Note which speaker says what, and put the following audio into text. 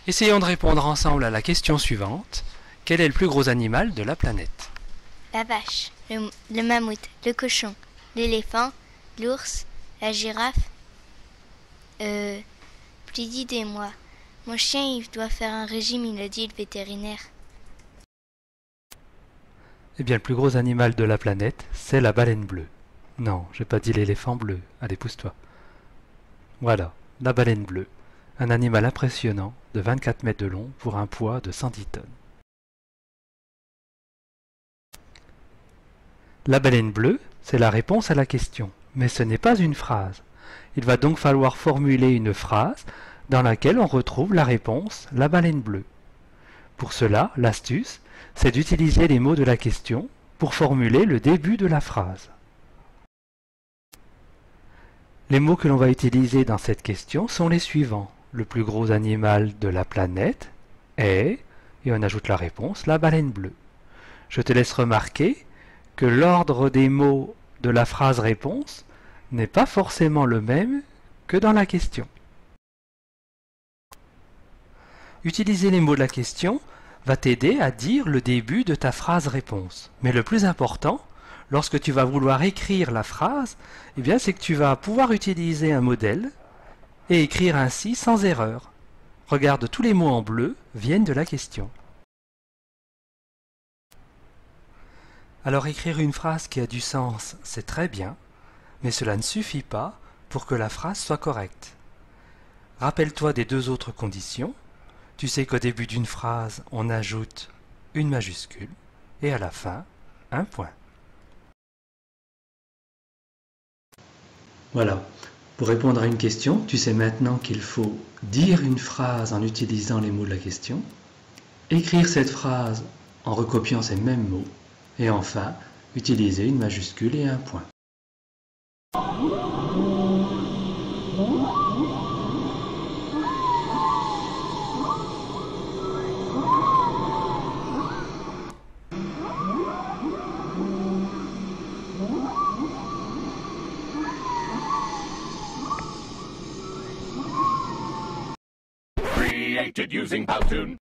Speaker 1: Essayons de répondre ensemble à la question suivante. Quel est le plus gros animal de la planète?
Speaker 2: La vache, le mammouth, le cochon, l'éléphant, l'ours, la girafe. Plus d'idées, moi. Mon chien, il doit faire un régime, il a dit le vétérinaire.
Speaker 1: Eh bien, le plus gros animal de la planète, c'est la baleine bleue. Non, j'ai pas dit l'éléphant bleu. Allez, pousse-toi. Voilà, la baleine bleue. Un animal impressionnant, de 24 mètres de long pour un poids de 110 tonnes. La baleine bleue, c'est la réponse à la question, mais ce n'est pas une phrase. Il va donc falloir formuler une phrase dans laquelle on retrouve la réponse la baleine bleue. Pour cela, l'astuce, c'est d'utiliser les mots de la question pour formuler le début de la phrase. Les mots que l'on va utiliser dans cette question sont les suivants. Le plus gros animal de la planète est, et on ajoute la réponse, la baleine bleue. Je te laisse remarquer que l'ordre des mots de la phrase réponse n'est pas forcément le même que dans la question. Utiliser les mots de la question va t'aider à dire le début de ta phrase réponse. Mais le plus important, lorsque tu vas vouloir écrire la phrase, eh bien, c'est que tu vas pouvoir utiliser un modèle et écrire ainsi sans erreur. Regarde, tous les mots en bleu viennent de la question. Alors écrire une phrase qui a du sens, c'est très bien, mais cela ne suffit pas pour que la phrase soit correcte. Rappelle-toi des deux autres conditions. Tu sais qu'au début d'une phrase, on ajoute une majuscule et à la fin, un point. Voilà. Pour répondre à une question, tu sais maintenant qu'il faut dire une phrase en utilisant les mots de la question, écrire cette phrase en recopiant ces mêmes mots, et enfin, utiliser une majuscule et un point.
Speaker 3: Created using Powtoon.